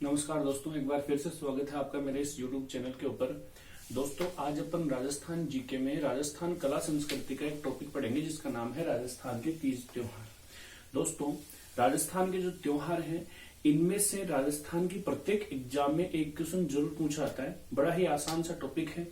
नमस्कार दोस्तों, एक बार फिर से स्वागत है आपका मेरे इस YouTube चैनल के ऊपर। दोस्तों, आज अपन राजस्थान जीके में राजस्थान कला संस्कृति का एक टॉपिक पढ़ेंगे जिसका नाम है राजस्थान के तीज त्योहार। दोस्तों, राजस्थान के जो त्योहार हैं इनमें से राजस्थान की प्रत्येक एग्जाम में एक क्वेश्चन जरूर पूछा जाता है। बड़ा ही आसान सा टॉपिक है।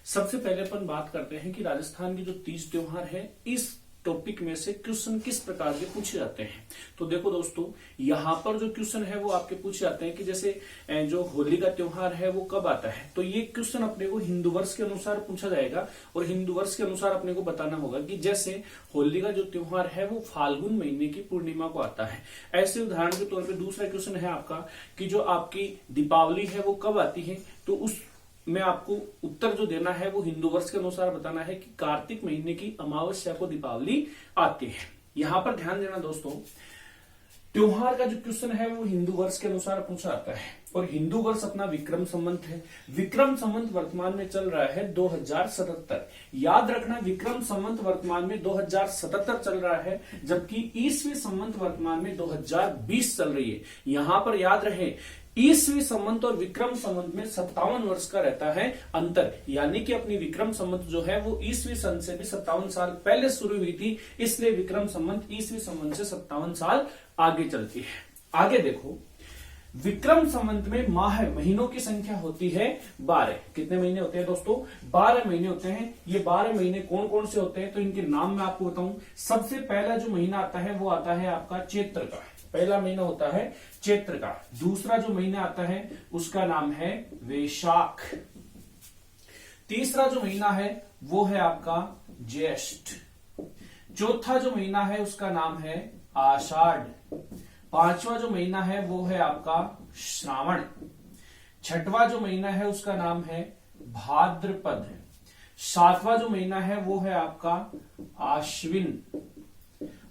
सबसे पहले अपन बात करते हैं कि राजस्थान के जो तीज त्योहार है इस टॉपिक में से क्वेश्चन किस प्रकार के पूछे जाते हैं। तो देखो दोस्तों, यहाँ पर जो क्वेश्चन है वो आपके पूछे जाते हैं कि जैसे जो होली का त्योहार है वो कब आता है। तो ये क्वेश्चन अपने को हिंदू वर्ष के अनुसार पूछा जाएगा और हिंदू वर्ष के अनुसार अपने को बताना होगा कि जैसे होली का जो त्योहार है वो फाल्गुन महीने की पूर्णिमा को आता है। ऐसे उदाहरण के तौर पर दूसरा क्वेश्चन है आपका कि जो आपकी दीपावली है वो कब आती है। तो उस में आपको उत्तर जो देना है वो हिंदू वर्ष के अनुसार बताना है कि कार्तिक महीने की अमावस्या को दीपावली आती है। यहां पर ध्यान देना दोस्तों, त्योहार का जो क्वेश्चन है वो हिंदू वर्ष के अनुसार पूछा जाता है और हिंदू वर्ष अपना विक्रम संवत है। विक्रम संवत वर्तमान में चल रहा है 2077। याद रखना, विक्रम संवत वर्तमान में 2077 चल रहा है, जबकि ईसवी संवत वर्तमान में 2020 चल रही है। यहां पर याद रहे, ईसवी संवत और विक्रम संवत में 57 वर्ष का रहता है अंतर, यानी कि अपनी विक्रम संवत जो है वो ईसवी सन से भी 57 साल पहले शुरू हुई थी, इसलिए विक्रम संवत ईसवी संवत से 57 साल आगे चलती है। आगे देखो, विक्रम संवत में महीनों की संख्या होती है 12। कितने महीने होते हैं दोस्तों? 12 महीने होते हैं। ये 12 महीने कौन कौन से होते हैं तो इनके नाम मैं आपको बताऊं। सबसे पहला जो महीना आता है वो आता है आपका चैत्र का। पहला महीना होता है चैत्र का। दूसरा जो महीना आता है उसका नाम है वैशाख। तीसरा जो महीना है वो है आपका ज्येष्ठ। चौथा जो महीना है उसका नाम है आषाढ़। पांचवा जो महीना है वो है आपका श्रावण। छठवां जो महीना है उसका नाम है भाद्रपद। सातवां जो महीना है वो है आपका आश्विन।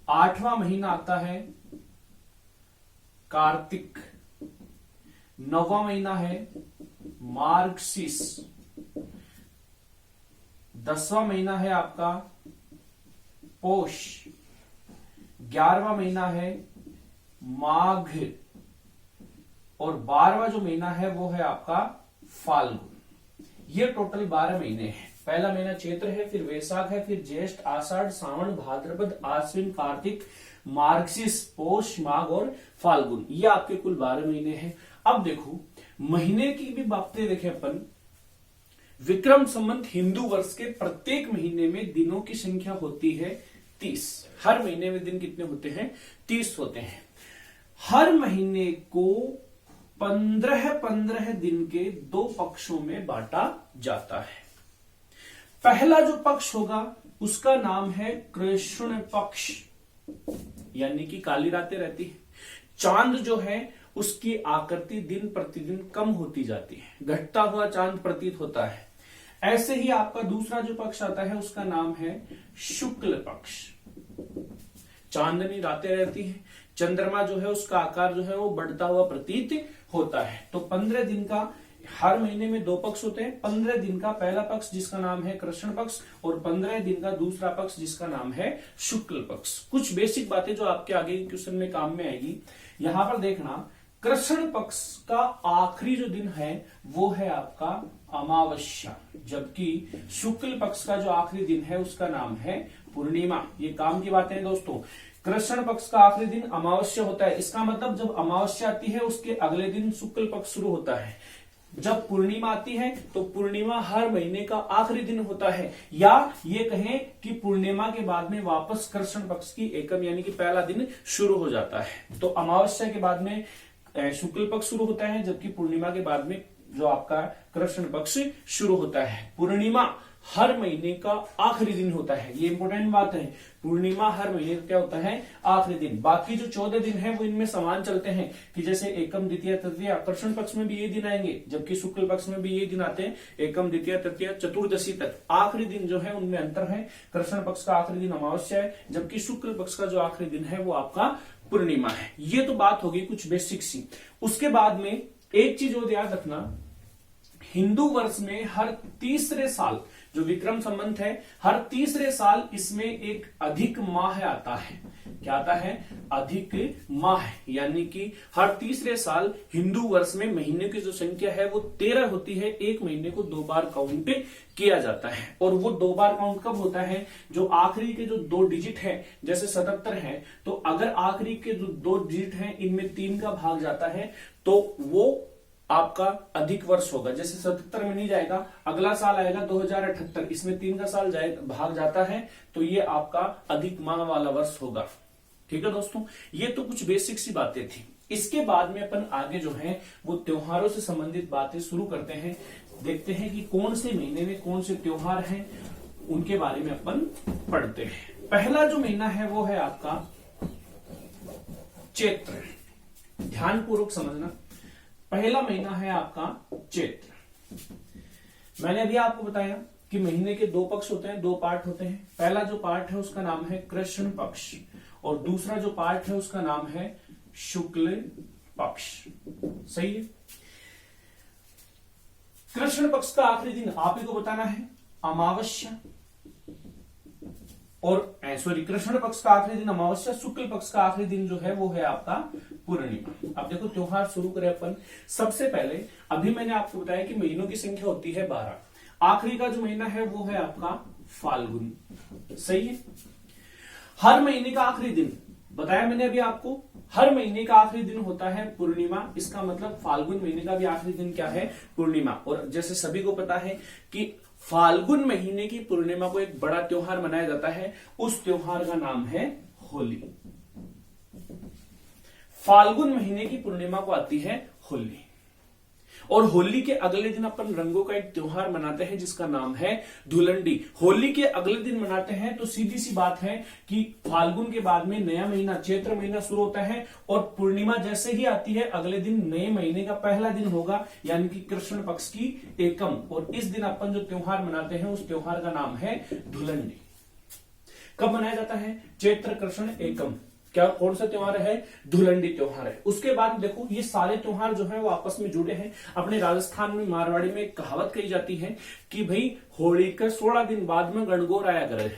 आठवां महीना आता है कार्तिक। नौवां महीना है मार्गशीर्ष। 10वां महीना है आपका पोष। 11वां महीना है माघ और 12वां जो महीना है वो है आपका फाल्गुन। ये टोटल 12 महीने हैं। पहला महीना चैत्र है, फिर वैशाख है, फिर ज्येष्ठ, आषाढ़, सावन, भाद्रपद, आश्विन, कार्तिक, मार्गशीर्ष, पोष, माघ और फाल्गुन। ये आपके कुल 12 महीने हैं। अब देखो, महीने की भी बातें देखें अपन। विक्रम संवत हिंदू वर्ष के प्रत्येक महीने में दिनों की संख्या होती है 30। हर महीने में दिन कितने होते हैं? 30 होते हैं। हर महीने को 15-15 दिन के 2 पक्षों में बांटा जाता है। पहला जो पक्ष होगा उसका नाम है कृष्ण पक्ष, यानी कि काली रातें रहती है। चांद जो है उसकी आकृति दिन प्रतिदिन कम होती जाती है, घटता हुआ चांद प्रतीत होता है। ऐसे ही आपका दूसरा जो पक्ष आता है उसका नाम है शुक्ल पक्ष। चांदनी रातें रहती है, चंद्रमा जो है उसका आकार जो है वो बढ़ता हुआ प्रतीत होता है। तो 15 दिन का हर महीने में 2 पक्ष होते हैं। 15 दिन का पहला पक्ष जिसका नाम है कृष्ण पक्ष और 15 दिन का दूसरा पक्ष जिसका नाम है शुक्ल पक्ष। कुछ बेसिक बातें जो आपके आगे क्वेश्चन में काम में आएगी। यहां पर देखना, कृष्ण पक्ष का आखिरी जो दिन है वो है आपका अमावस्या, जबकि शुक्ल पक्ष का जो आखिरी दिन है उसका नाम है पूर्णिमा। ये काम की बातें हैं दोस्तों। कृष्ण पक्ष का आखिरी दिन अमावस्या होता है। इसका मतलब जब अमावस्या आती है उसके अगले दिन शुक्ल पक्ष शुरू होता है। जब पूर्णिमा आती है तो पूर्णिमा हर महीने का आखिरी दिन होता है, या ये कहें कि पूर्णिमा के बाद में वापस कृष्ण पक्ष की एकम यानी कि पहला दिन शुरू हो जाता है। तो अमावस्या के बाद में शुक्ल पक्ष शुरू होता है, जबकि पूर्णिमा के बाद में जो आपका कृष्ण पक्ष शुरू होता है। पूर्णिमा हर महीने का आखिरी दिन होता है, ये इंपॉर्टेंट बात है। पूर्णिमा हर महीने का क्या होता है? आखिरी दिन। बाकी जो 14 दिन है वो इनमें समान चलते हैं कि जैसे एकम, द्वितीय, तृतीय, कृष्ण पक्ष में भी ये दिन आएंगे, जबकि शुक्ल पक्ष में भी ये दिन आते हैं। एकम, द्वितीय, तृतीय, चतुर्दशी तक आखिरी दिन जो है उनमें अंतर है। कृष्ण पक्ष का आखिरी दिन अमावस्या है, जबकि शुक्ल पक्ष का जो आखिरी दिन है वो आपका पूर्णिमा है। ये तो बात होगी कुछ बेसिक सी। उसके बाद में एक चीज और याद रखना, हिंदू वर्ष में हर तीसरे साल जो विक्रम संवत है, हर तीसरे साल इसमें एक अधिक माह आता है। क्या आता है? अधिक माह, यानी कि हर तीसरे साल हिंदू वर्ष में महीने की जो संख्या है वो 13 होती है। एक महीने को 2 बार काउंट किया जाता है, और वो 2 बार काउंट कब होता है? जो आखिरी के जो 2 डिजिट है, जैसे 77 है, तो अगर आखिरी के जो 2 डिजिट हैं इनमें 3 का भाग जाता है तो वो आपका अधिक वर्ष होगा। जैसे 77 में नहीं जाएगा, अगला साल आएगा 2078, इसमें 3 का साल भाग जाता है, तो ये आपका अधिक माह वाला वर्ष होगा। ठीक है दोस्तों, ये तो कुछ बेसिक सी बातें थी। इसके बाद में अपन आगे जो है वो त्योहारों से संबंधित बातें शुरू करते हैं। देखते हैं कि कौन से महीने में कौन से त्योहार हैं, उनके बारे में अपन पढ़ते हैं। पहला जो महीना है वो है आपका चैत्र। ध्यानपूर्वक समझना, पहला महीना है आपका चैत्र। मैंने अभी आपको बताया कि महीने के 2 पक्ष होते हैं, 2 पार्ट होते हैं। पहला जो पार्ट है उसका नाम है कृष्ण पक्ष, और दूसरा जो पार्ट है उसका नाम है शुक्ल पक्ष। सही है। कृष्ण पक्ष का आखिरी दिन आप ही को बताना है अमावस्या, और सॉरी, कृष्ण पक्ष का आखिरी दिन अमावस्या, शुक्ल पक्ष का आखिरी दिन जो है वो है आपका पूर्णिमा। अब देखो त्योहार शुरू करें अपन। सबसे पहले अभी मैंने आपको बताया कि महीनों की संख्या होती है 12। आखिरी का जो महीना है वो है आपका फाल्गुन। सही है। हर महीने का आखिरी दिन बताया मैंने अभी आपको, हर महीने का आखिरी दिन होता है पूर्णिमा। इसका मतलब फाल्गुन महीने का भी आखिरी दिन क्या है? पूर्णिमा। और जैसे सभी को पता है कि फाल्गुन महीने की पूर्णिमा को एक बड़ा त्योहार मनाया जाता है, उस त्योहार का नाम है होली। फाल्गुन महीने की पूर्णिमा को आती है होली, और होली के अगले दिन अपन रंगों का एक त्योहार मनाते हैं जिसका नाम है धुलंडी। होली के अगले दिन मनाते हैं तो सीधी सी बात है कि फाल्गुन के बाद में नया महीना चैत्र महीना शुरू होता है, और पूर्णिमा जैसे ही आती है अगले दिन नए महीने का पहला दिन होगा, यानी कि कृष्ण पक्ष की एकम। और इस दिन अपन जो त्योहार मनाते हैं उस त्योहार का नाम है धुलंडी। कब मनाया जाता है? चैत्र कृष्ण एकम। क्या कौन सा त्योहार है? धुलंडी त्योहार है। उसके बाद देखो ये सारे त्योहार जो है वो आपस में जुड़े हैं। अपने राजस्थान में मारवाड़ी में एक कहावत कही जाती है कि भाई होली के 16 दिन बाद में गणगौर आया करे।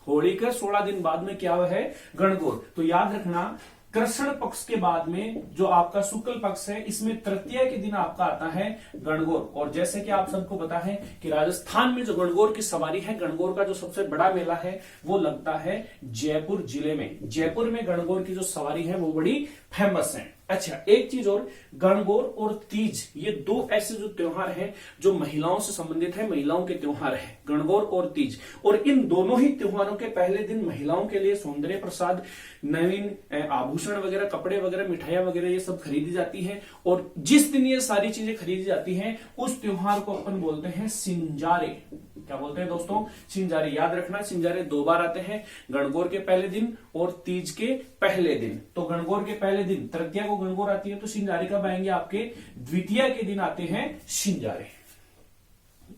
होली के 16 दिन बाद में क्या है? गणगौर। तो याद रखना, कृष्ण पक्ष के बाद में जो आपका शुक्ल पक्ष है, इसमें तृतीया के दिन आपका आता है गणगौर। और जैसे कि आप सबको पता है कि राजस्थान में जो गणगौर की सवारी है, गणगौर का जो सबसे बड़ा मेला है वो लगता है जयपुर जिले में। जयपुर में गणगौर की जो सवारी है वो बड़ी फेमस है। अच्छा, एक चीज और, गणगौर और तीज, ये 2 ऐसे जो त्योहार हैं जो महिलाओं से संबंधित है, महिलाओं के त्योहार है, गणगौर और तीज। और इन दोनों ही त्योहारों के पहले दिन महिलाओं के लिए सौंदर्य प्रसाद, नवीन आभूषण वगैरह, कपड़े वगैरह, मिठाइयां वगैरह ये सब खरीदी जाती है। और जिस दिन ये सारी चीजें खरीदी जाती हैं उस त्योहार को अपन बोलते हैं सिंजारे। क्या बोलते हैं दोस्तों? सिंजारे। याद रखना, सिंजारे 2 बार आते हैं, गणगौर के पहले दिन और तीज के पहले दिन। तो गणगौर के पहले दिन तृतीया को गणगौर आती है, तो सिंजारे कब आएंगे? आपके द्वितीया के दिन आते हैं सिंजारे।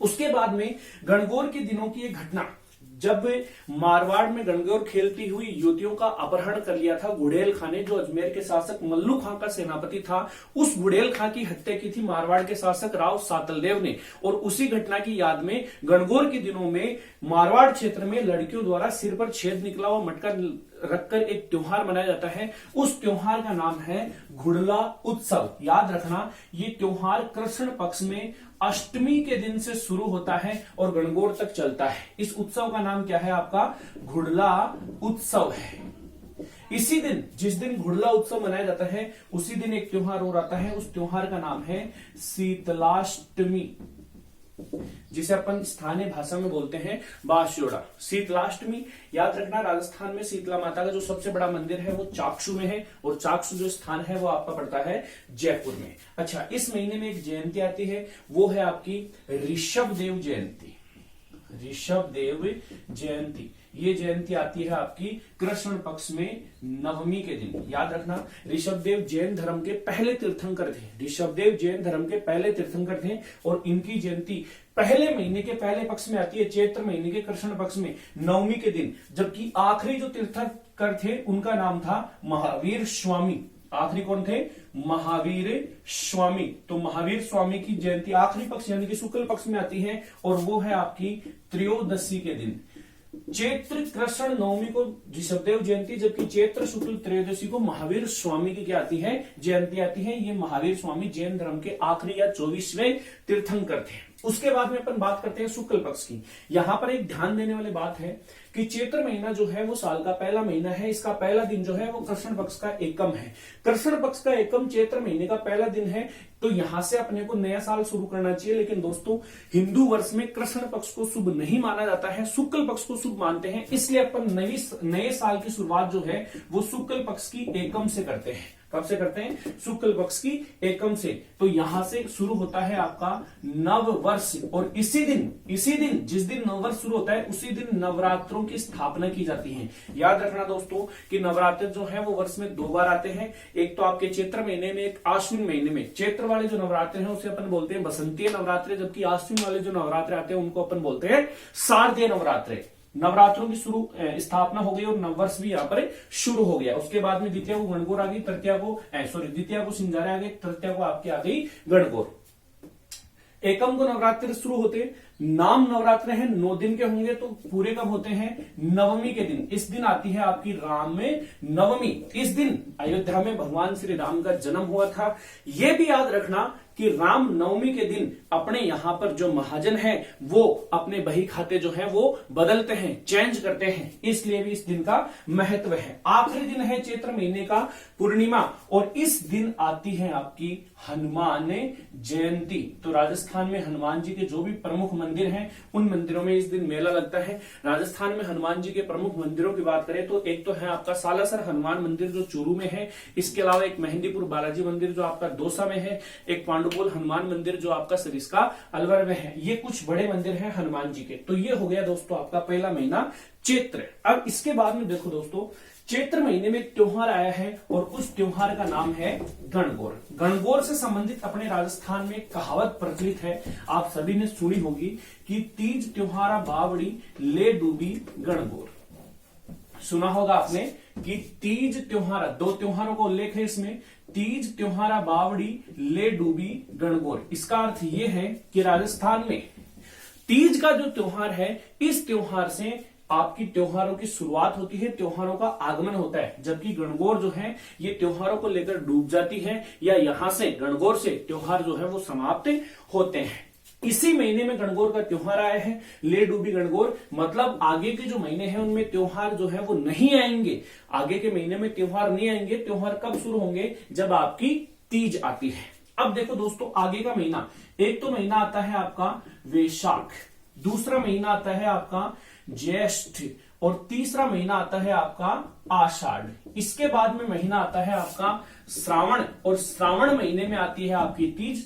उसके बाद में गणगौर के दिनों की एक घटना, जब मारवाड़ में गणगौर खेलती हुई युवतियों का अपहरण कर लिया था गुड़ेल खां ने, जो अजमेर के शासक मल्लू खां का सेनापति था, उस गुड़ेल खां की हत्या की थी मारवाड़ के शासक राव सातलदेव ने। और उसी घटना की याद में गणगौर के दिनों में मारवाड़ क्षेत्र में लड़कियों द्वारा सिर पर छेद निकला हुआ मटका रखकर एक त्योहार मनाया जाता है। उस त्योहार का नाम है घुड़ला उत्सव। याद रखना, ये त्योहार कृष्ण पक्ष में अष्टमी के दिन से शुरू होता है और गणगौर तक चलता है। इस उत्सव का नाम क्या है? आपका घुड़ला उत्सव है। इसी दिन, जिस दिन घुड़ला उत्सव मनाया जाता है, उसी दिन एक त्योहार और आता है। उस त्योहार का नाम है शीतलाष्टमी, जिसे अपन स्थानीय भाषा में बोलते हैं बासजोड़ा। शीतलाष्टमी, याद रखना, राजस्थान में शीतला माता का जो सबसे बड़ा मंदिर है वो चाक्षु में है, और चाक्षु जो स्थान है वो आपका पड़ता है जयपुर में। अच्छा, इस महीने में एक जयंती आती है, वो है आपकी ऋषभदेव जयंती। ऋषभदेव जयंती, ये जयंती आती है आपकी कृष्ण पक्ष में नवमी के दिन। याद रखना, ऋषभदेव जैन धर्म के पहले तीर्थंकर थे। ऋषभदेव जैन धर्म के पहले तीर्थंकर थे, और इनकी जयंती पहले महीने के पहले पक्ष में आती है, चैत्र महीने के कृष्ण पक्ष में नवमी के दिन। जबकि आखिरी जो तीर्थंकर थे उनका नाम था महावीर स्वामी। आखिरी कौन थे? महावीर स्वामी। तो महावीर स्वामी की जयंती आखिरी पक्ष यानी कि शुक्ल पक्ष में आती है और वो है आपकी त्रयोदशी के दिन। चैत्र कृष्ण नवमी को ऋषभदेव जयंती, जबकि चैत्र शुक्ल त्रयोदशी को महावीर स्वामी की क्या आती है? जयंती आती है। ये महावीर स्वामी जैन धर्म के आखिरी या 24वें तीर्थंकर थे। उसके बाद में अपन बात करते हैं शुक्ल पक्ष की। यहां पर एक ध्यान देने वाली बात है कि चैत्र महीना जो है वो साल का पहला महीना है। इसका पहला दिन जो है वो कृष्ण पक्ष का एकम है। कृष्ण पक्ष का एकम चैत्र महीने का पहला दिन है। तो यहां से अपने को नया साल शुरू करना चाहिए। लेकिन दोस्तों, हिंदू वर्ष में कृष्ण पक्ष को शुभ नहीं माना जाता है, शुक्ल पक्ष को शुभ मानते हैं। इसलिए अपन नए साल की शुरुआत जो है वो शुक्ल पक्ष की एकम से करते हैं। कब से करते हैं? शुक्ल पक्ष की एकम से। तो यहां से शुरू होता है आपका नव वर्ष और इसी दिन जिस दिन नव वर्ष शुरू होता है उसी दिन नवरात्रों की स्थापना की जाती है। याद रखना दोस्तों कि नवरात्र जो है वो वर्ष में 2 बार आते हैं। एक तो आपके चैत्र महीने में, एक आश्विन महीने में। चैत्र वाले जो नवरात्र हैं उसे अपन बोलते हैं बसंतीय नवरात्र, जबकि आश्विन वाले जो नवरात्र आते हैं उनको अपन बोलते हैं शारदीय नवरात्र। नवरात्रों की स्थापना हो गई और नववर्ष भी यहाँ पर शुरू हो गया। उसके बाद में द्वितीय को गणगौर आ गई, द्वितीय को सिंजारे आ गई, तृतीय को आपके आ गई गणगौर। एकम को नवरात्र शुरू होते, नाम नवरात्र है 9 दिन के होंगे। तो पूरे कब होते हैं? नवमी के दिन। इस दिन आती है आपकी राम में नवमी। इस दिन अयोध्या में भगवान श्री राम का जन्म हुआ था। यह भी याद रखना कि राम नवमी के दिन अपने यहां पर जो महाजन है वो अपने बही खाते जो है वो बदलते हैं, चेंज करते हैं। इसलिए भी इस दिन का महत्व है। आखिरी दिन है चैत्र महीने का पूर्णिमा और इस दिन आती है आपकी हनुमान जयंती। तो राजस्थान में हनुमान जी के जो भी प्रमुख मंदिर हैं उन मंदिरों में इस दिन मेला लगता है। राजस्थान में हनुमान जी के प्रमुख मंदिरों की बात करें तो एक तो है आपका सालासर हनुमान मंदिर जो चूरू में है। इसके अलावा एक मेहंदीपुर बालाजी मंदिर जो आपका दौसा में है। एक पांडुपोल हनुमान मंदिर जो आपका सरिस्का अलवर में है। ये कुछ बड़े मंदिर हैं हनुमान जी के। तो ये हो गया दोस्तों आपका पहला महीना चैत्र। अब इसके बाद में देखो दोस्तों, चैत्र महीने में त्योहार आया है और उस त्योहार का नाम है गणगौर। गणगौर से संबंधित अपने राजस्थान में कहावत प्रचलित है, आप सभी ने सुनी होगी कि तीज त्योहारा बावड़ी ले डूबी गणगौर। सुना होगा आपने कि तीज त्योहारा, 2 त्योहारों का उल्लेख है इसमें, तीज त्योहारा बावड़ी ले डूबी गणगौर। इसका अर्थ यह है कि राजस्थान में तीज का जो त्योहार है, इस त्योहार से आपकी त्योहारों की शुरुआत होती है, त्योहारों का आगमन होता है। जबकि गणगौर जो है ये त्योहारों को लेकर डूब जाती है या यहां से गणगौर से त्योहार जो है वो समाप्त होते हैं। इसी महीने में गणगौर का त्योहार आया है, ले डूबी गणगौर। मतलब आगे के जो महीने हैं उनमें त्योहार जो है वो नहीं आएंगे। आगे के महीने में त्योहार नहीं आएंगे। त्योहार कब शुरू होंगे? जब आपकी तीज आती है। अब देखो दोस्तों, आगे का महीना, एक तो महीना आता है आपका वैशाख, दूसरा महीना आता है आपका ज्येष्ठ और तीसरा महीना आता है आपका आषाढ़। इसके बाद में महीना आता है आपका श्रावण और श्रावण महीने में आती है आपकी तीज।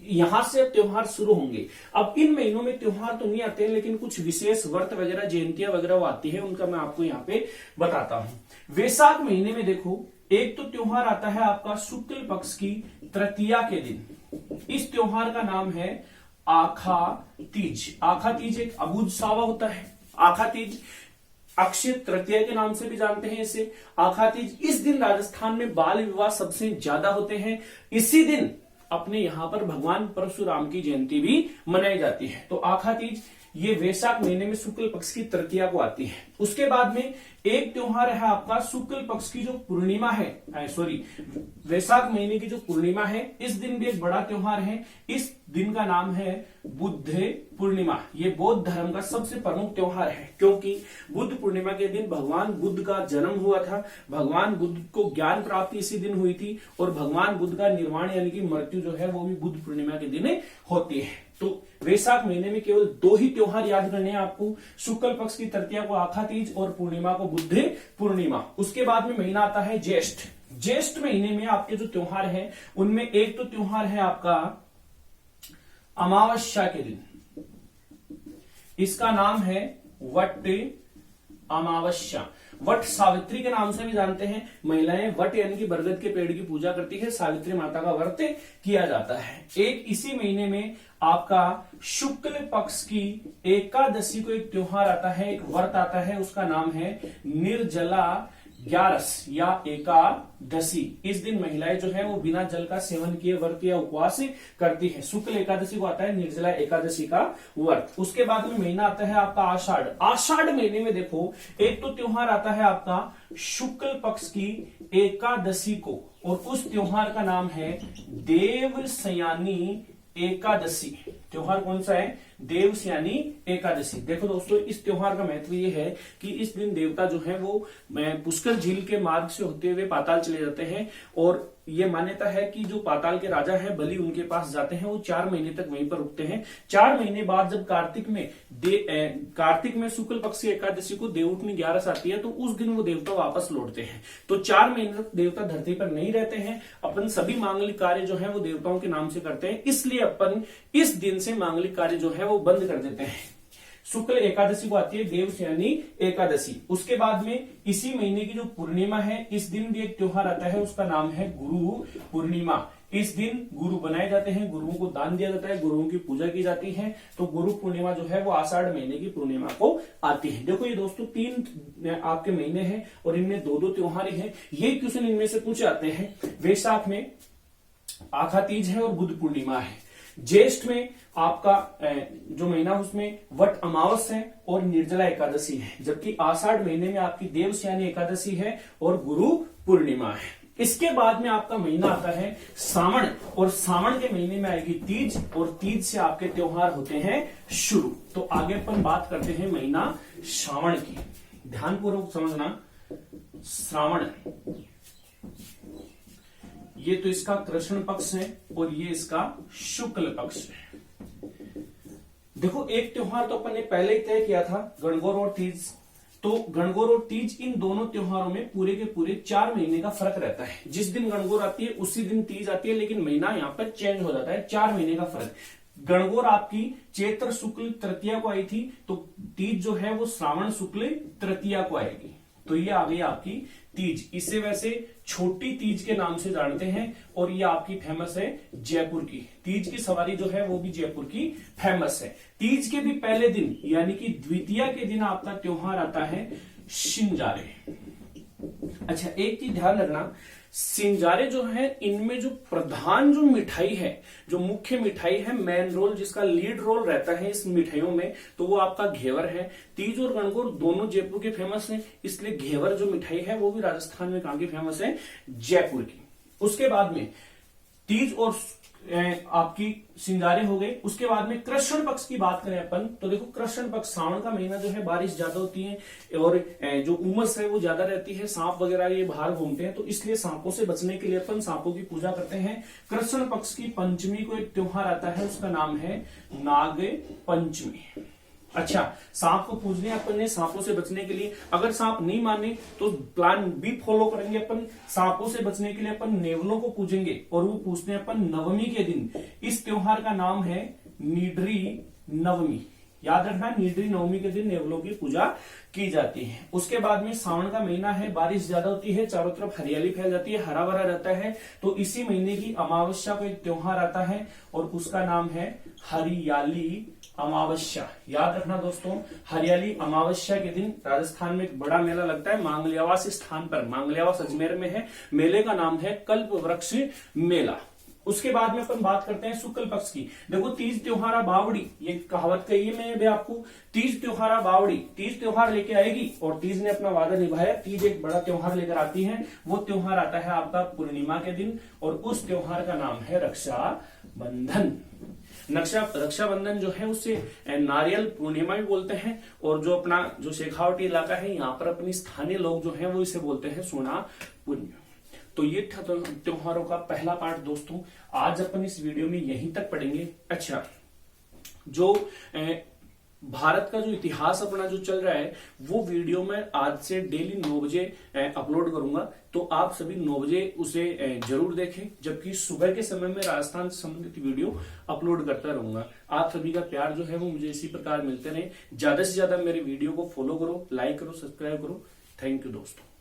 यहां से त्योहार शुरू होंगे। अब इन महीनों में त्योहार तो नहीं आते हैं, लेकिन कुछ विशेष व्रत वगैरह, जयंतियां वगैरह वो आती है, उनका मैं आपको यहाँ पे बताता हूं। वैशाख महीने में देखो, एक तो त्योहार आता है आपका शुक्ल पक्ष की तृतीया के दिन। इस त्योहार का नाम है आखा तीज। आखा तीज एक अबूझ सावा होता है। आखा तीज अक्षय तृतीया के नाम से भी जानते हैं इसे। आखा तीज, इस दिन राजस्थान में बाल विवाह सबसे ज्यादा होते हैं। इसी दिन अपने यहां पर भगवान परशुराम की जयंती भी मनाई जाती है। तो आखा तीज ये वैशाख महीने में शुक्ल पक्ष की तृतीया को आती है। उसके बाद में एक त्योहार है आपका शुक्ल पक्ष की जो पूर्णिमा है, वैशाख महीने की जो पूर्णिमा है, इस दिन भी एक बड़ा त्योहार है। इस दिन का नाम है बुद्ध पूर्णिमा। ये बौद्ध धर्म का सबसे प्रमुख त्योहार है, क्योंकि बुद्ध पूर्णिमा के दिन भगवान बुद्ध का जन्म हुआ था। भगवान बुद्ध को ज्ञान प्राप्ति इसी दिन हुई थी और भगवान बुद्ध का निर्वाण यानी कि मृत्यु जो है वो भी बुद्ध पूर्णिमा के दिन होती है। तो वैशाख महीने में केवल 2 ही त्योहार याद करने हैं आपको, शुक्ल पक्ष की तृतीया को आखा तीज और पूर्णिमा को बुद्ध पूर्णिमा। उसके बाद में महीना आता है ज्येष्ठ। ज्येष्ठ महीने में आपके जो त्योहार है उनमें एक तो त्योहार है आपका अमावस्या के दिन। इसका नाम है वट अमावस्या। वट सावित्री के नाम से भी जानते हैं। महिलाएं वट यानी कि बरगद के पेड़ की पूजा करती है, सावित्री माता का व्रत किया जाता है। एक इसी महीने में आपका शुक्ल पक्ष की एकादशी को एक त्योहार आता है, एक व्रत आता है, उसका नाम है निर्जला ग्यारस या एकादशी, इस दिन महिलाएं जो है वो बिना जल का सेवन किए व्रत या उपवास करती है। शुक्ल एकादशी को आता है निर्जला एकादशी का व्रत। उसके बाद में महीना आता है आपका आषाढ़। आषाढ़ महीने में देखो एक तो त्योहार आता है आपका शुक्ल पक्ष की एकादशी को, और उस त्योहार का नाम है देवशयानी एकादशी। त्योहार कौन सा है? देवशयानी एकादशी। देखो दोस्तों, इस त्योहार का महत्व ये है कि इस दिन देवता जो है वो पुष्कर झील के मार्ग से होते हुए पाताल चले जाते हैं, और ये मान्यता है कि जो पाताल के राजा है बलि उनके पास जाते हैं, वो 4 महीने तक वहीं पर रुकते हैं। 4 महीने बाद जब कार्तिक में शुक्ल पक्ष की एकादशी को देवउठनी 11 आती है, तो उस दिन वो देवता वापस लौटते हैं। तो 4 महीने तक देवता धरती पर नहीं रहते हैं। अपन सभी मांगलिक कार्य जो है वो देवताओं के नाम से करते हैं, इसलिए अपन इस दिन से मांगलिक कार्य जो है वो बंद कर देते हैं। शुक्ल एकादशी को आती है देवशयानी एकादशी। उसके बाद में इसी महीने की जो पूर्णिमा है, इस दिन भी एक त्योहार आता है, उसका नाम है गुरु पूर्णिमा। इस दिन गुरु बनाए जाते हैं, गुरुओं को दान दिया जाता है, गुरुओं की पूजा की जाती है। तो गुरु पूर्णिमा जो है वो आषाढ़ महीने की पूर्णिमा को आती है। देखो ये दोस्तों 3 आपके महीने हैं और इनमें 2-2 त्योहार हैं। ये क्वेश्चन इनमें से पूछे जाते हैं। वैशाख में आखा तीज है और बुद्ध पूर्णिमा है। ज्येष्ठ में आपका जो महीना उसमें वट अमावस है और निर्जला एकादशी है, जबकि आषाढ़ महीने में आपकी देवशयानी एकादशी है और गुरु पूर्णिमा है। इसके बाद में आपका महीना आता है सावन, और सावन के महीने में आएगी तीज, और तीज से आपके त्योहार होते हैं शुरू। तो आगे अपन बात करते हैं महीना श्रावण की। ध्यानपूर्वक समझना, श्रावण ये तो इसका कृष्ण पक्ष है और ये इसका शुक्ल पक्ष है। देखो एक त्योहार तो अपन ने पहले ही तय किया था, गणगौर और तीज। तो गणगौर और तीज, इन दोनों त्योहारों में पूरे के पूरे 4 महीने का फर्क रहता है। जिस दिन गणगौर आती है उसी दिन तीज आती है, लेकिन महीना यहाँ पर चेंज हो जाता है। 4 महीने का फर्क। गणगौर आपकी चैत्र शुक्ल तृतीया को आई थी, तो तीज जो है वो श्रावण शुक्ल तृतीया को आएगी। तो ये आ गई आपकी तीज। इसे वैसे छोटी तीज के नाम से जानते हैं, और ये आपकी फेमस है जयपुर की। तीज की सवारी जो है वो भी जयपुर की फेमस है। तीज के भी पहले दिन यानी कि द्वितीया के दिन आपका त्योहार आता है सिंजारे। अच्छा एक चीज ध्यान रखना, सिंजारे जो है इनमें जो प्रधान जो मिठाई है, जो मुख्य मिठाई है, मेन रोल जिसका लीड रोल रहता है इस मिठाइयों में, तो वो आपका घेवर है। तीज और गणगौर दोनों जयपुर के फेमस हैं, इसलिए घेवर जो मिठाई है वो भी राजस्थान में कहां की फेमस है? जयपुर की। उसके बाद में तीज और आपकी सिंगारे हो गए। उसके बाद में कृष्ण पक्ष की बात करें अपन, तो देखो कृष्ण पक्ष श्रावण का महीना जो है बारिश ज्यादा होती है और जो उमस है वो ज्यादा रहती है, सांप वगैरह ये बाहर घूमते हैं, तो इसलिए सांपों से बचने के लिए अपन सांपों की पूजा करते हैं। कृष्ण पक्ष की पंचमी को एक त्योहार आता है, उसका नाम है नाग पंचमी। अच्छा, सांप को पूजने अपन ने सांपों से बचने के लिए, अगर सांप नहीं माने तो प्लान बी फॉलो करेंगे अपन। सांपों से बचने के लिए अपन नेवलों को पूजेंगे, और वो पूजते हैं अपन नवमी के दिन। इस त्योहार का नाम है नीडरी नवमी। याद रखना, नीडरी नवमी के दिन नेवलों की पूजा की जाती है। उसके बाद में सावन का महीना है, बारिश ज्यादा होती है, चारों तरफ हरियाली फैल जाती है, हरा भरा रहता है, तो इसी महीने की अमावस्या को एक त्योहार आता है और उसका नाम है हरियाली अमावस्या। याद रखना दोस्तों, हरियाली अमावस्या के दिन राजस्थान में एक बड़ा मेला लगता है मांगल्यावास स्थान पर। मांगल्यावास अजमेर में है। मेले का नाम है कल्प वृक्ष मेला। उसके बाद में अपन बात करते हैं शुक्ल पक्ष की। देखो तीज त्योहारा बावड़ी, ये कहावत कही है मैंने भी आपको, तीज त्योहारा बावड़ी। तीज त्योहार लेके आएगी और तीज ने अपना वादा निभाया। तीज एक बड़ा त्योहार लेकर आती है, वो त्योहार आता है आपका पूर्णिमा के दिन, और उस त्योहार का नाम है रक्षाबंधन। रक्षाबंधन जो है उसे नारियल पूर्णिमा भी बोलते हैं, और जो अपना जो शेखावटी इलाका है यहाँ पर अपनी स्थानीय लोग जो है वो इसे बोलते हैं सोना पूर्णिमा। तो ये था त्योहारों का पहला पार्ट दोस्तों। आज अपन इस वीडियो में यहीं तक पढ़ेंगे। अच्छा, जो भारत का जो इतिहास अपना जो चल रहा है वो वीडियो मैं आज से डेली 9 बजे अपलोड करूंगा, तो आप सभी 9 बजे उसे जरूर देखें, जबकि सुबह के समय में राजस्थान से संबंधित वीडियो अपलोड करता रहूंगा। आप सभी का प्यार जो है वो मुझे इसी प्रकार मिलते रहे। ज्यादा से ज्यादा मेरे वीडियो को फॉलो करो, लाइक करो, सब्सक्राइब करो। थैंक यू दोस्तों।